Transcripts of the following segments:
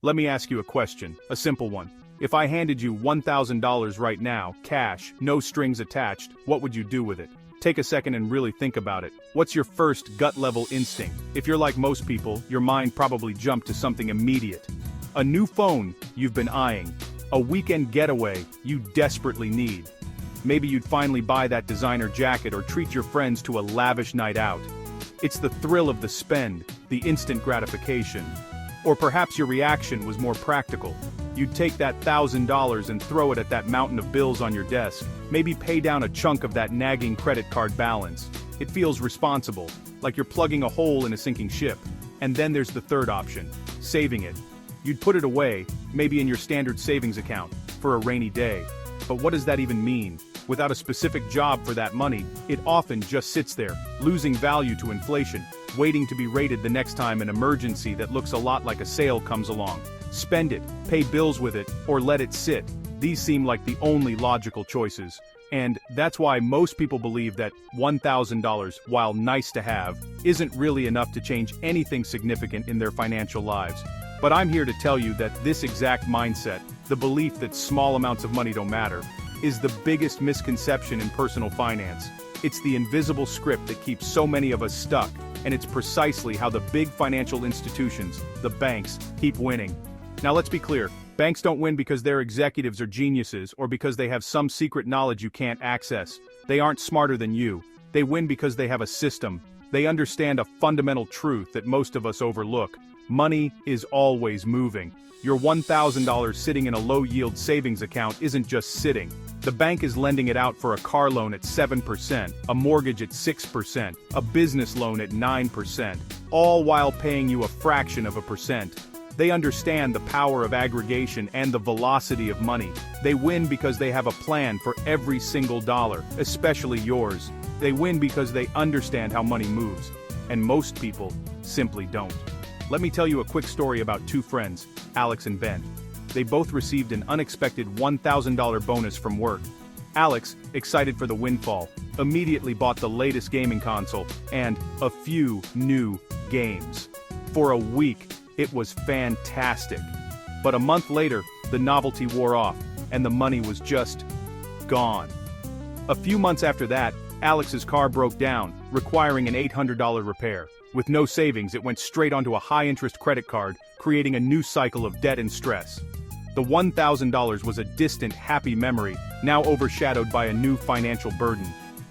Let me ask you a question, a simple one. If I handed you $1,000 right now, cash, no strings attached, what would you do with it? Take a second and really think about it. What's your first gut-level instinct? If you're like most people, your mind probably jumped to something immediate. A new phone you've been eyeing. A weekend getaway you desperately need. Maybe you'd finally buy that designer jacket or treat your friends to a lavish night out. It's the thrill of the spend, the instant gratification. Or perhaps your reaction was more practical. You'd take that $1,000 and throw it at that mountain of bills on your desk, maybe pay down a chunk of that nagging credit card balance. It feels responsible, like you're plugging a hole in a sinking ship. And then there's the third option, saving it. You'd put it away, maybe in your standard savings account, for a rainy day. But what does that even mean? Without a specific job for that money, it often just sits there, losing value to inflation, waiting to be raided the next time an emergency that looks a lot like a sale comes along. Spend it, pay bills with it, or let it sit. These seem like the only logical choices. And that's why most people believe that $1,000, while nice to have, isn't really enough to change anything significant in their financial lives. But I'm here to tell you that this exact mindset, the belief that small amounts of money don't matter, is the biggest misconception in personal finance. It's the invisible script that keeps so many of us stuck, and it's precisely how the big financial institutions, the banks, keep winning. Now let's be clear, banks don't win because their executives are geniuses or because they have some secret knowledge you can't access. They aren't smarter than you. They win because they have a system. They understand a fundamental truth that most of us overlook. Money is always moving. Your $1,000 sitting in a low-yield savings account isn't just sitting. The bank is lending it out for a car loan at 7%, a mortgage at 6%, a business loan at 9%, all while paying you a fraction of a percent. They understand the power of aggregation and the velocity of money. They win because they have a plan for every single dollar, especially yours. They win because they understand how money moves. And most people simply don't. Let me tell you a quick story about two friends, Alex and Ben. They both received an unexpected $1,000 bonus from work. Alex, excited for the windfall, immediately bought the latest gaming console and a few new games. For a week, it was fantastic. But a month later, the novelty wore off, and the money was just gone. A few months after that, Alex's car broke down, requiring an $800 repair. With no savings, it went straight onto a high-interest credit card, creating a new cycle of debt and stress. The $1,000 was a distant, happy memory, now overshadowed by a new financial burden.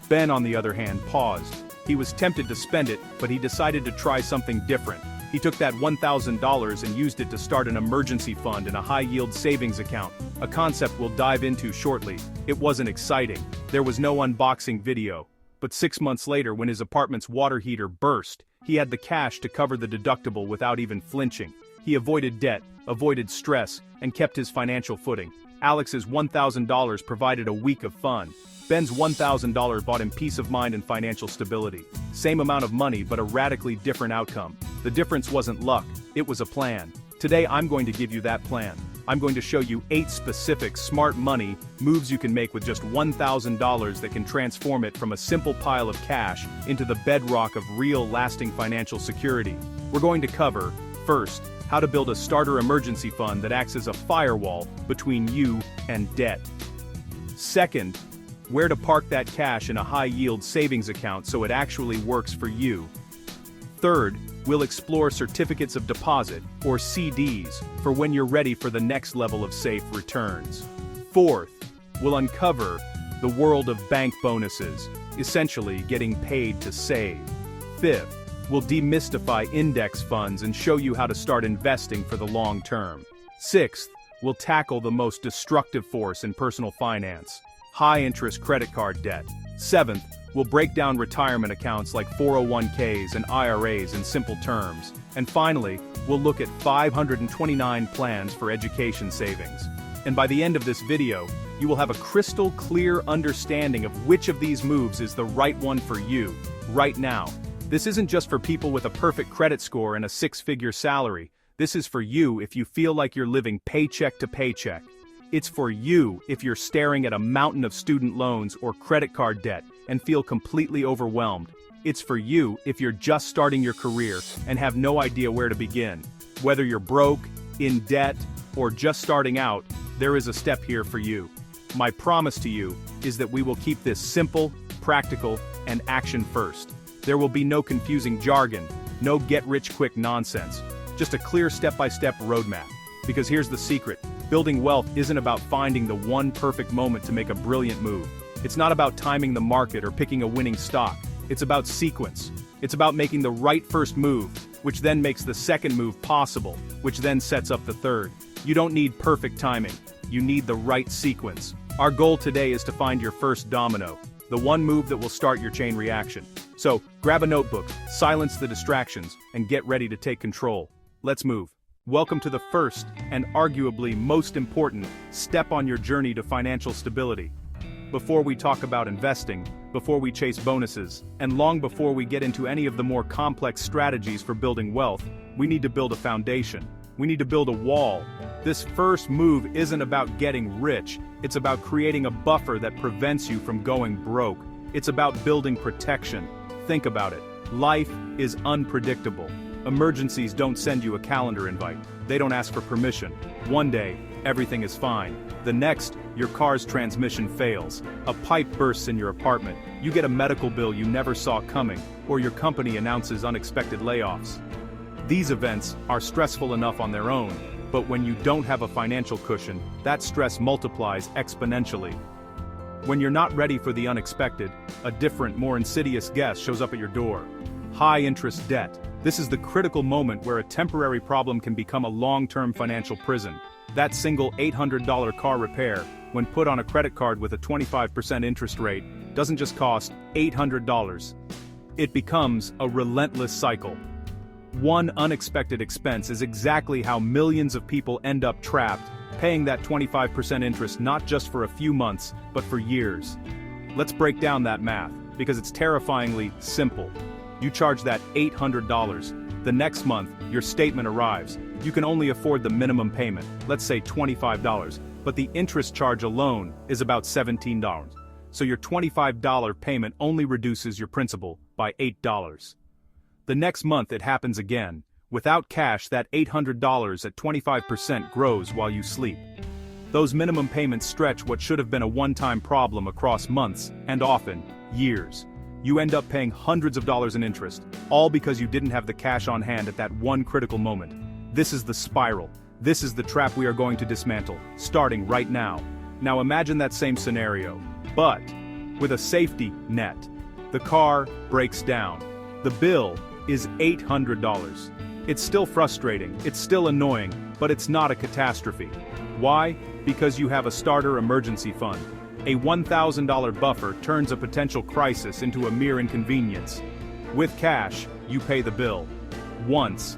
Ben, on the other hand, paused. He was tempted to spend it, but he decided to try something different. He took that $1,000 and used it to start an emergency fund in a high-yield savings account, a concept we'll dive into shortly. It wasn't exciting. There was no unboxing video. But 6 months later, when his apartment's water heater burst, he had the cash to cover the deductible without even flinching. He avoided debt, avoided stress, and kept his financial footing. Alex's $1,000 provided a week of fun. Ben's $1,000 bought him peace of mind and financial stability. Same amount of money, but a radically different outcome. The difference wasn't luck, it was a plan. Today I'm going to give you that plan. I'm going to show you 8 specific smart money moves you can make with just $1,000 that can transform it from a simple pile of cash into the bedrock of real lasting financial security. We're going to cover, first, how to build a starter emergency fund that acts as a firewall between you and debt. Second, where to park that cash in a high-yield savings account so it actually works for you. Third, we'll explore certificates of deposit, or CDs, for when you're ready for the next level of safe returns. Fourth, we'll uncover the world of bank bonuses, essentially getting paid to save. Fifth, we'll demystify index funds and show you how to start investing for the long term. Sixth, we'll tackle the most destructive force in personal finance, high-interest credit card debt. Seventh, we'll break down retirement accounts like 401ks and IRAs in simple terms. And finally, we'll look at 529 plans for education savings. And by the end of this video, you will have a crystal clear understanding of which of these moves is the right one for you, right now. This isn't just for people with a perfect credit score and a 6-figure salary. This is for you if you feel like you're living paycheck to paycheck. It's for you if you're staring at a mountain of student loans or credit card debt and feel completely overwhelmed. It's for you if you're just starting your career and have no idea where to begin. Whether you're broke, in debt, or just starting out, there is a step here for you. My promise to you is that we will keep this simple, practical, and action first. There will be no confusing jargon, no get-rich-quick nonsense, just a clear step-by-step roadmap. Because here's the secret, building wealth isn't about finding the one perfect moment to make a brilliant move. It's not about timing the market or picking a winning stock. It's about sequence. It's about making the right first move, which then makes the second move possible, which then sets up the third. You don't need perfect timing. You need the right sequence. Our goal today is to find your first domino, the one move that will start your chain reaction. So, grab a notebook, silence the distractions, and get ready to take control. Let's move. Welcome to the first, and arguably most important, step on your journey to financial stability. Before we talk about investing, before we chase bonuses, and long before we get into any of the more complex strategies for building wealth, we need to build a foundation. We need to build a wall. This first move isn't about getting rich, it's about creating a buffer that prevents you from going broke. It's about building protection. Think about it. Life is unpredictable. Emergencies don't send you a calendar invite. They don't ask for permission. One day, everything is fine. The next, your car's transmission fails. A pipe bursts in your apartment. You get a medical bill you never saw coming, or your company announces unexpected layoffs. These events are stressful enough on their own, but when you don't have a financial cushion, that stress multiplies exponentially. When you're not ready for the unexpected, a different, more insidious guest shows up at your door. High-interest debt. This is the critical moment where a temporary problem can become a long-term financial prison. That single $800 car repair, when put on a credit card with a 25% interest rate, doesn't just cost $800. It becomes a relentless cycle. One unexpected expense is exactly how millions of people end up trapped, paying that 25% interest not just for a few months, but for years. Let's break down that math, because it's terrifyingly simple. You charge that $800. The next month, your statement arrives. You can only afford the minimum payment, let's say $25, but the interest charge alone is about $17. So your $25 payment only reduces your principal by $8. The next month it happens again. Without cash, that $800 at 25% grows while you sleep. Those minimum payments stretch what should have been a one-time problem across months, and often, years. You end up paying hundreds of dollars in interest, all because you didn't have the cash on hand at that one critical moment. This is the spiral. This is the trap we are going to dismantle, starting right now. Now imagine that same scenario, but with a safety net. The car breaks down. The bill is $800. It's still frustrating, it's still annoying, but it's not a catastrophe. Why? Because you have a starter emergency fund. A $1,000 buffer turns a potential crisis into a mere inconvenience. With cash, you pay the bill. Once.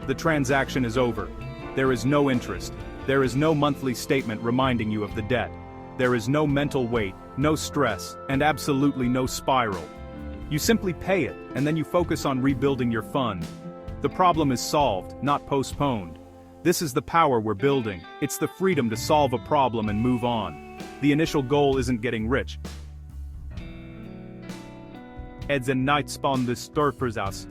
The transaction is over. There is no interest. There is no monthly statement reminding you of the debt. There is no mental weight, no stress, and absolutely no spiral. You simply pay it, and then you focus on rebuilding your fund. The problem is solved, not postponed. This is the power we're building. It's the freedom to solve a problem and move on. The initial goal isn't getting rich. It's a night spawn this surfers us.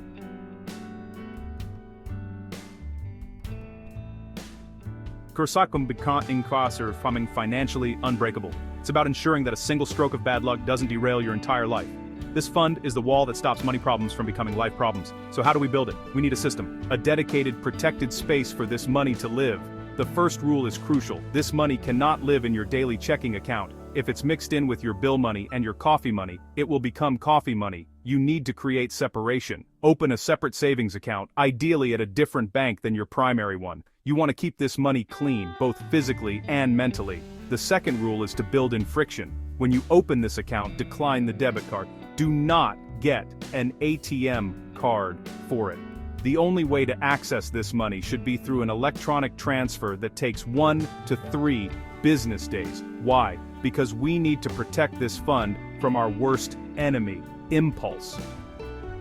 Kursakum becoming crosser from financially unbreakable. It's about ensuring that a single stroke of bad luck doesn't derail your entire life. This fund is the wall that stops money problems from becoming life problems. So how do we build it? We need a system, a dedicated, protected space for this money to live. The first rule is crucial. This money cannot live in your daily checking account. If it's mixed in with your bill money and your coffee money, it will become coffee money. You need to create separation. Open a separate savings account, ideally at a different bank than your primary one. You want to keep this money clean, both physically and mentally. The second rule is to build in friction. When you open this account, decline the debit card. Do not get an ATM card for it. The only way to access this money should be through an electronic transfer that takes 1 to 3 business days. Why? Because we need to protect this fund from our worst enemy, impulse.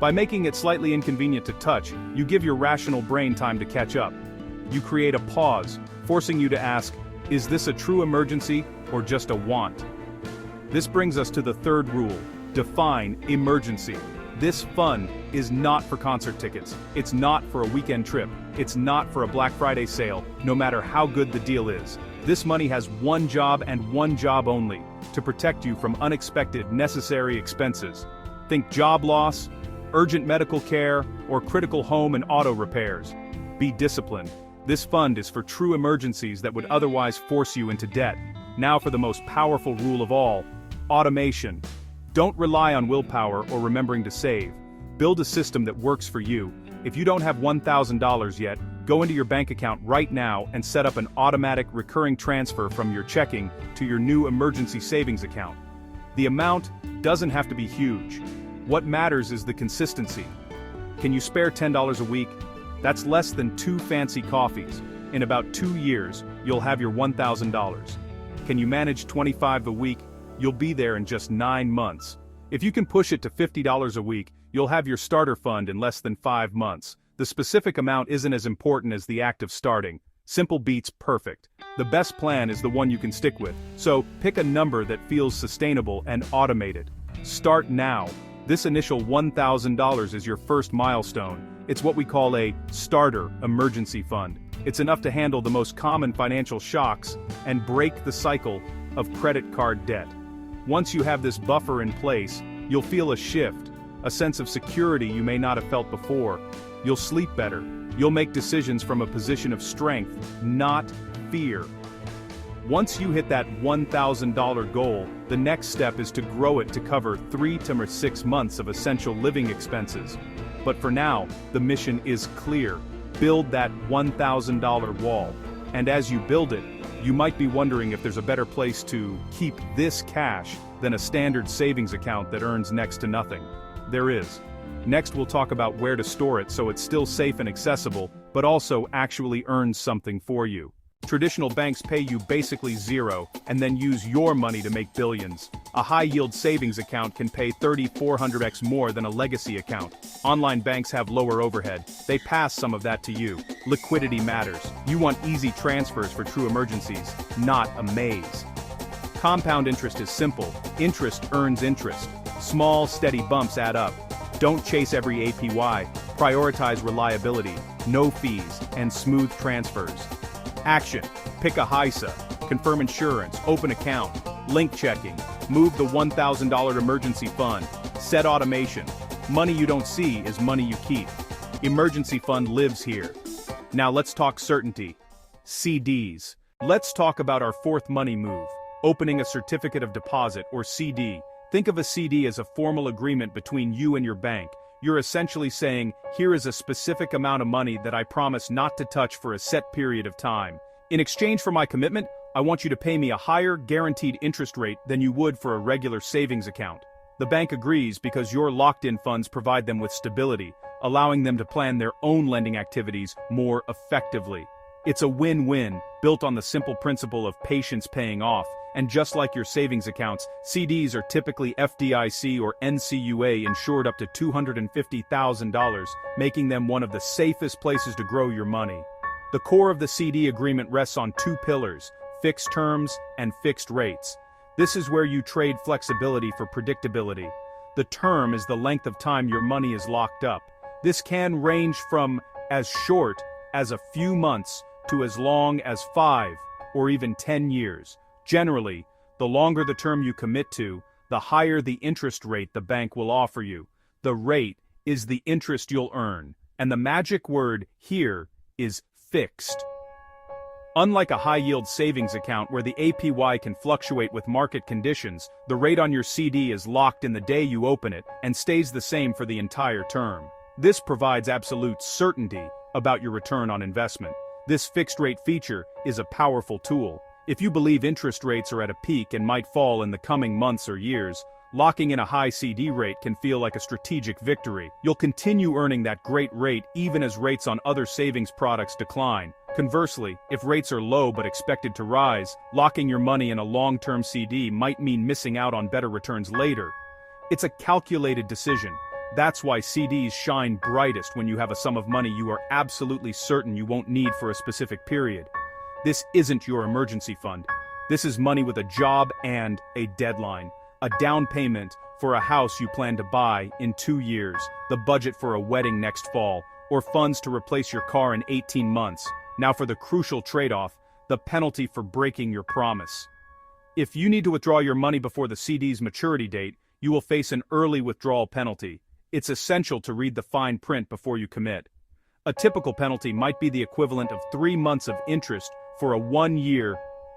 By making it slightly inconvenient to touch, you give your rational brain time to catch up. You create a pause, forcing you to ask, is this a true emergency or just a want? This brings us to the third rule. Define emergency. This fund is not for concert tickets. It's not for a weekend trip. It's not for a Black Friday sale, no matter how good the deal is. This money has one job and one job only, to protect you from unexpected necessary expenses. Think job loss, urgent medical care, or critical home and auto repairs. Be disciplined. This fund is for true emergencies that would otherwise force you into debt. Now for the most powerful rule of all, automation. Don't rely on willpower or remembering to save. Build a system that works for you. If you don't have $1,000 yet, go into your bank account right now and set up an automatic recurring transfer from your checking to your new emergency savings account. The amount doesn't have to be huge. What matters is the consistency. Can you spare $10 a week? That's less than 2 fancy coffees. In about 2 years, you'll have your $1,000. Can you manage $25 a week? You'll be there in just 9 months. If you can push it to $50 a week, you'll have your starter fund in less than 5 months. The specific amount isn't as important as the act of starting. Simple beats perfect. The best plan is the one you can stick with, so pick a number that feels sustainable and automated. Start now. This initial $1,000 is your first milestone. It's what we call a starter emergency fund. It's enough to handle the most common financial shocks and break the cycle of credit card debt. Once you have this buffer in place, you'll feel a shift, a sense of security you may not have felt before. You'll sleep better. You'll make decisions from a position of strength, not fear. Once you hit that $1,000 goal, the next step is to grow it to cover 3 to 6 months of essential living expenses. But for now, the mission is clear. Build that $1,000 wall. And as you build it, you might be wondering if there's a better place to keep this cash than a standard savings account that earns next to nothing. There is. Next, we'll talk about where to store it so it's still safe and accessible, but also actually earns something for you. Traditional banks pay you basically zero, and then use your money to make billions. A high-yield savings account can pay 3,400x more than a legacy account. Online banks have lower overhead. They pass some of that to you. Liquidity matters. You want easy transfers for true emergencies, not a maze. Compound interest is simple. Interest earns interest. Small, steady bumps add up. Don't chase every APY. Prioritize reliability, no fees, and smooth transfers. Action. Pick a HISA. Confirm insurance. Open account. Link checking. Move the $1,000 emergency fund. Set automation. Money you don't see is money you keep. Emergency fund lives here. Now let's talk certainty. CDs. Let's talk about our fourth money move. Opening a certificate of deposit, or CD. Think of a CD as a formal agreement between you and your bank. You're essentially saying, here is a specific amount of money that I promise not to touch for a set period of time. In exchange for my commitment, I want you to pay me a higher guaranteed interest rate than you would for a regular savings account. The bank agrees because your locked-in funds provide them with stability, allowing them to plan their own lending activities more effectively. It's a win-win, built on the simple principle of patience paying off, and just like your savings accounts, CDs are typically FDIC or NCUA insured up to $250,000, making them one of the safest places to grow your money. The core of the CD agreement rests on 2 pillars, fixed terms and fixed rates. This is where you trade flexibility for predictability. The term is the length of time your money is locked up. This can range from as short as a few months to as long as 5 or even 10 years. Generally, the longer the term you commit to, the higher the interest rate the bank will offer you. The rate is the interest you'll earn, and the magic word here is fixed. Unlike a high-yield savings account where the APY can fluctuate with market conditions, the rate on your CD is locked in the day you open it and stays the same for the entire term. This provides absolute certainty about your return on investment. This fixed-rate feature is a powerful tool. If you believe interest rates are at a peak and might fall in the coming months or years, locking in a high CD rate can feel like a strategic victory. You'll continue earning that great rate even as rates on other savings products decline. Conversely, if rates are low but expected to rise, locking your money in a long-term CD might mean missing out on better returns later. It's a calculated decision. That's why CDs shine brightest when you have a sum of money you are absolutely certain you won't need for a specific period. This isn't your emergency fund. This is money with a job and a deadline. A down payment for a house you plan to buy in 2 years, the budget for a wedding next fall, or funds to replace your car in 18 months. Now for the crucial trade-off, the penalty for breaking your promise. If you need to withdraw your money before the CD's maturity date, you will face an early withdrawal penalty. It's essential to read the fine print before you commit. A typical penalty might be the equivalent of 3 months of interest for a 1-year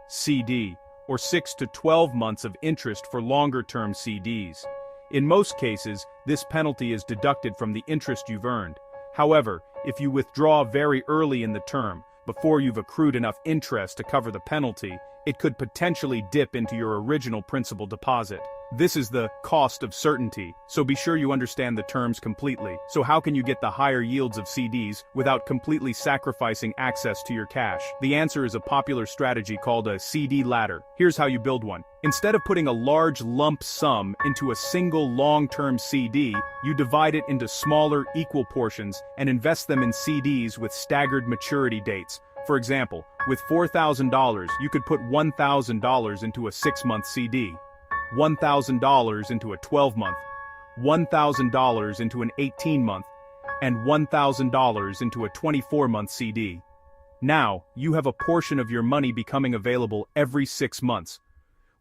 CD, or 6 to 12 months of interest for longer-term CDs. In most cases, this penalty is deducted from the interest you've earned. However, if you withdraw very early in the term, before you've accrued enough interest to cover the penalty, it could potentially dip into your original principal deposit. This is the cost of certainty, so be sure you understand the terms completely. So how can you get the higher yields of CDs without completely sacrificing access to your cash? The answer is a popular strategy called a CD ladder. Here's how you build one. Instead of putting a large lump sum into a single long-term CD, you divide it into smaller, equal portions and invest them in CDs with staggered maturity dates. For example, with $4,000, you could put $1,000 into a 6-month CD, $1,000 into a 12-month, $1,000 into an 18-month, and $1,000 into a 24-month CD. Now, you have a portion of your money becoming available every 6 months.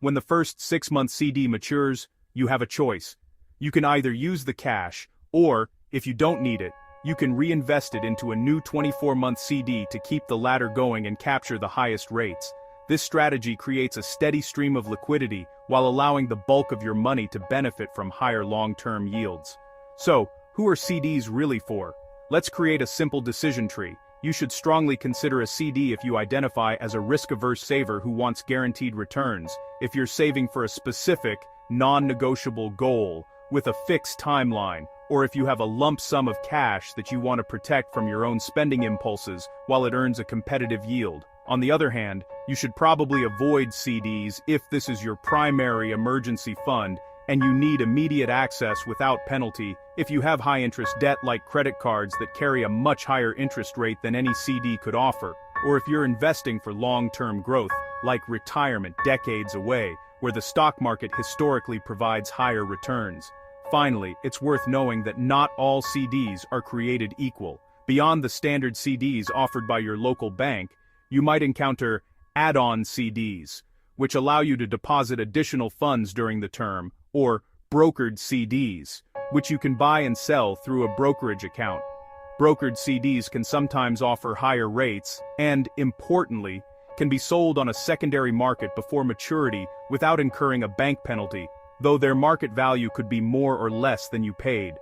When the first 6-month CD matures, you have a choice. You can either use the cash, or, if you don't need it, you can reinvest it into a new 24-month CD to keep the ladder going and capture the highest rates. This strategy creates a steady stream of liquidity while allowing the bulk of your money to benefit from higher long-term yields. So, who are CDs really for? Let's create a simple decision tree. You should strongly consider a CD if you identify as a risk-averse saver who wants guaranteed returns, if you're saving for a specific, non-negotiable goal, with a fixed timeline, or if you have a lump sum of cash that you want to protect from your own spending impulses while it earns a competitive yield. On the other hand, you should probably avoid CDs if this is your primary emergency fund and you need immediate access without penalty. If you have high-interest debt like credit cards that carry a much higher interest rate than any CD could offer, or if you're investing for long-term growth, like retirement decades away, where the stock market historically provides higher returns. Finally, it's worth knowing that not all CDs are created equal. Beyond the standard CDs offered by your local bank, you might encounter add-on CDs, which allow you to deposit additional funds during the term, or brokered CDs, which you can buy and sell through a brokerage account. Brokered CDs can sometimes offer higher rates and, importantly, can be sold on a secondary market before maturity without incurring a bank penalty, though their market value could be more or less than you paid.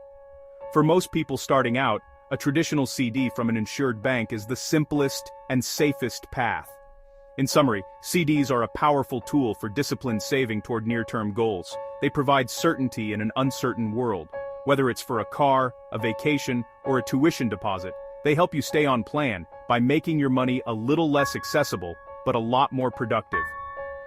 For most people starting out, a traditional CD from an insured bank is the simplest and safest path. In summary, CDs are a powerful tool for disciplined saving toward near-term goals. They provide certainty in an uncertain world. Whether it's for a car, a vacation, or a tuition deposit, they help you stay on plan by making your money a little less accessible, but a lot more productive.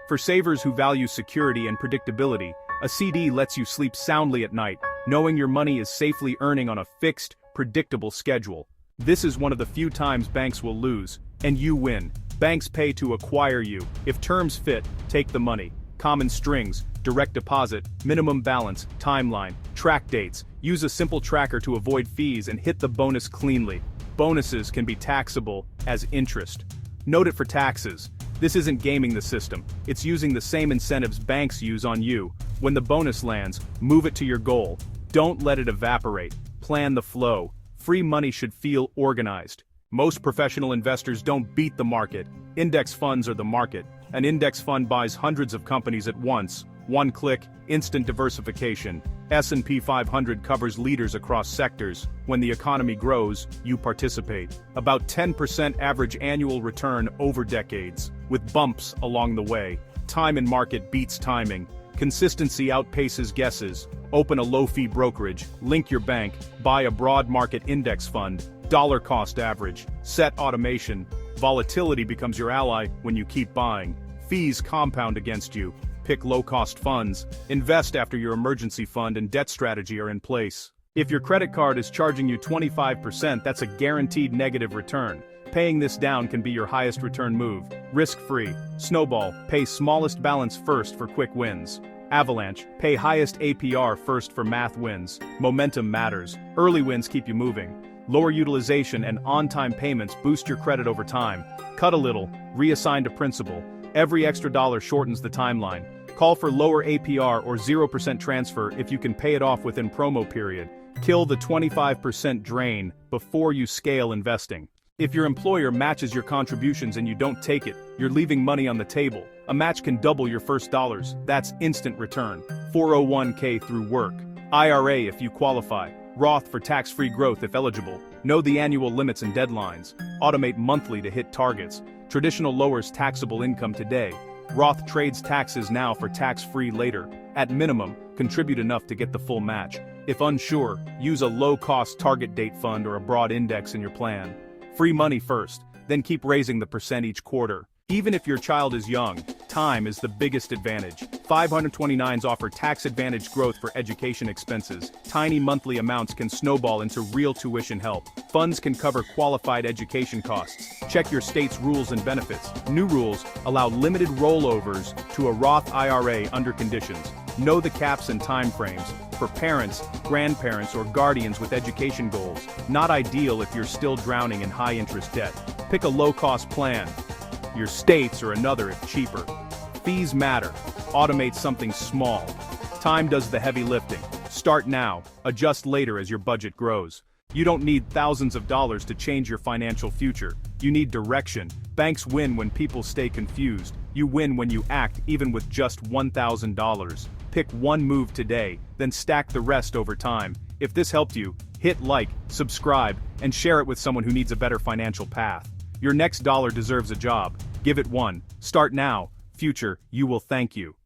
For savers who value security and predictability, a CD lets you sleep soundly at night, knowing your money is safely earning on a fixed, predictable schedule. This is one of the few times banks will lose, and you win. Banks pay to acquire you. If terms fit, take the money. Common strings, direct deposit, minimum balance, timeline, track dates. Use a simple tracker to avoid fees and hit the bonus cleanly. Bonuses can be taxable as interest. Note it for taxes. This isn't gaming the system. It's using the same incentives banks use on you. When the bonus lands, move it to your goal. Don't let it evaporate. Plan the flow. Free money should feel organized. Most professional investors don't beat the market. Index funds are the market. An index fund buys hundreds of companies at once. One click, instant diversification. S&P 500 covers leaders across sectors. When the economy grows, you participate. About 10% average annual return over decades, with bumps along the way. Time in market beats timing. Consistency outpaces guesses. Open a low-fee brokerage, link your bank, buy a broad market index fund, dollar cost average, set automation. Volatility becomes your ally when you keep buying. Fees compound against you. Pick low-cost funds. Invest after your emergency fund and debt strategy are in place. If your credit card is charging you 25%, that's a guaranteed negative return. Paying this down can be your highest return move. Risk-free. Snowball. Pay smallest balance first for quick wins. Avalanche, pay highest APR first for math wins. Momentum matters. Early wins keep you moving. Lower utilization and on-time payments boost your credit over time. Cut a little, reassign to principal. Every extra dollar shortens the timeline. Call for lower APR or 0% transfer if you can pay it off within promo period. Kill the 25% drain before you scale investing. If your employer matches your contributions and you don't take it, you're leaving money on the table. A match can double your first dollars. That's instant return. 401k through work. IRA if you qualify. Roth for tax-free growth if eligible. Know the annual limits and deadlines. Automate monthly to hit targets. Traditional lowers taxable income today. Roth trades taxes now for tax-free later. At minimum, contribute enough to get the full match. If unsure, use a low-cost target date fund or a broad index in your plan. Free money first, then keep raising the percent each quarter. Even if your child is young, time is the biggest advantage. 529s offer tax-advantaged growth for education expenses. Tiny monthly amounts can snowball into real tuition help. Funds can cover qualified education costs. Check your state's rules and benefits. New rules allow limited rollovers to a Roth IRA under conditions. Know the caps and timeframes. For parents, grandparents, or guardians with education goals. Not ideal if you're still drowning in high-interest debt. Pick a low-cost plan. Your states or another if cheaper. Fees matter. Automate something small. Time does the heavy lifting. Start now, adjust later as your budget grows. You don't need thousands of dollars to change your financial future. You need direction. Banks win when people stay confused. You win when you act even with just $1,000. Pick one move today, then stack the rest over time. If this helped you, hit like, subscribe, and share it with someone who needs a better financial path. Your next dollar deserves a job. Give it one. Start now. Future, you will thank you.